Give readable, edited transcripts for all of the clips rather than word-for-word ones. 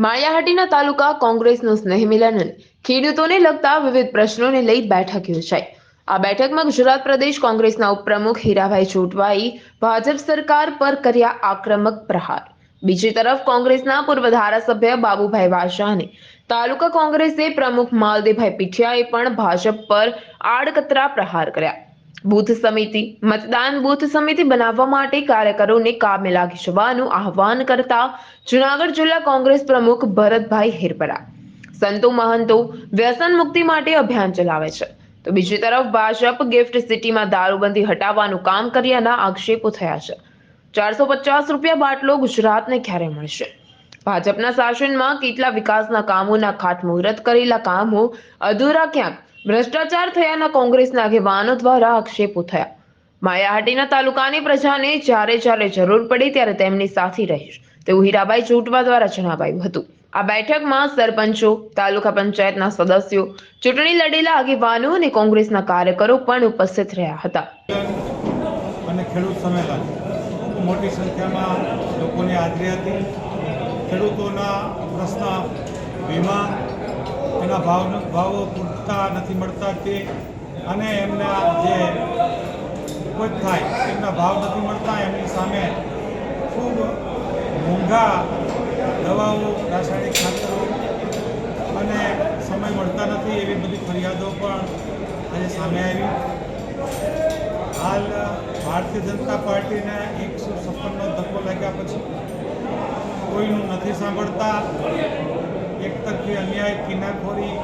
માળિયાહાટીના તાલુકા કોંગ્રેસનું સ્નેહ મિલન ખેડૂતોને લગતા વિવિધ પ્રશ્નોને લઈ બેઠક યોજાઈ। આ બેઠકમાં ગુજરાત પ્રદેશ કોંગ્રેસના ઉપપ્રમુખ હીરાભાઈ જોટવાઈ ભાજપ સરકાર પર કર્યા આક્રમક પ્રહાર। બીજી તરફ કોંગ્રેસના પૂર્વ ધારાસભ્ય બાબુભાઈ વાછા અને તાલુકા કોંગ્રેસે પ્રમુખ માલદેવભાઈ પીઠિયાએ પણ ભાજપ પર આડકતરા પ્રહાર કર્યા। બૂથ સમિતિ મતદાન બૂથ સમિતિ બનાવવા માટે કાર્યકરોને કામે લાગી જવાનું આહવાન કરતા જૂનાગઢ જિલ્લા કોંગ્રેસ પ્રમુખ ભરતભાઈ હિરપરા સંતો મહંતો વ્યસન મુક્તિ માટે અભિયાન ચલાવે છે, તો બીજી તરફ ભાજપ ગિફ્ટ સિટીમાં દારૂબંધી હટાવવાનું કામ કર્યાના આક્ષેપો થયા છે। 450 રૂપિયા બાટલો ગુજરાતને ક્યારે મળશે? ભાજપના શાસનમાં કેટલા વિકાસના કામોના ખાતમુહૂર્ત કરેલા કામો અધૂરા, ક્યાંક ભ્રષ્ટાચાર થયાના કોંગ્રેસના આગેવાનો દ્વારા આક્ષેપો થયા। માળિયાહાટીના તાલુકાની પ્રજાને જ્યારે જરૂર પડે ત્યારે તેમની સાથે રહીશ તેવું હીરાભાઈ જોટવા દ્વારા જણાવાયું હતું। આ બેઠકમાં સરપંચો, તાલુકા પંચાયતના સદસ્યો, ચૂંટણી લડેલા આગેવાનો અને કોંગ્રેસના કાર્યકરો પણ ઉપસ્થિત રહ્યા હતા। અને ખેડૂત સંમેલન ખૂબ મોટી સંખ્યામાં લોકોની હાજરી હતી। ખેડૂતોના પ્રશ્ન, વીમા, એના ભાવો પૂરતા નથી મળતા તે અને એમના જે ઉપજ થાય એમના ભાવ નથી મળતા, એમની સામે ખૂબ મોંઘા દવાઓ, રાસાયણિક ખાતરો અને સમય મળતા નથી એવી બધી ફરિયાદો પણ આજે સામે આવી। હાલ ભારતીય જનતા પાર્ટીને 156નો ધક્કો લાગ્યા પછી કોઈનું નથી સાંભળતા। એક તરફી અન્યાય, કિનાખોરી,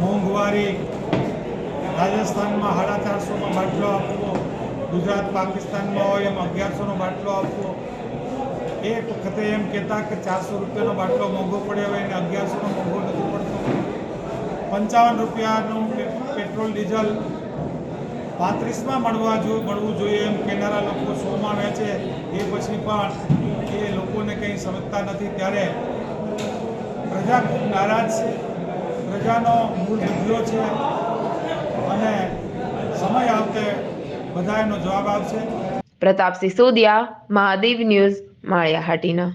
મોંઘવારી, રાજસ્થાનમાં 450માં બાટલો આપવો, ગુજરાત પાકિસ્તાનમાં હોય એમ 1100નો બાટલો આપવો। એક વખતે એમ કહેતા કે 400 રૂપિયાનો બાટલો મોંઘો પડે હોય એને 1100નો મોંઘો નથી પડતો। 55 રૂપિયાનું પેટ્રોલ ડીઝલ 35માં મળવું જોઈએ એમ કહેનારા લોકો 100માં વેચે, એ પછી પણ એ લોકોને કંઈ સમજતા નથી। ત્યારે પ્રજા ખૂબ નારાજ છે, પ્રજાનો મૂળ બદલ્યો છે અને સમય આવતે બધા એનો જવાબ આવશે। પ્રતાપ સિસોદિયા, મહાદેવ ન્યૂઝ, માળિયાહાટીના।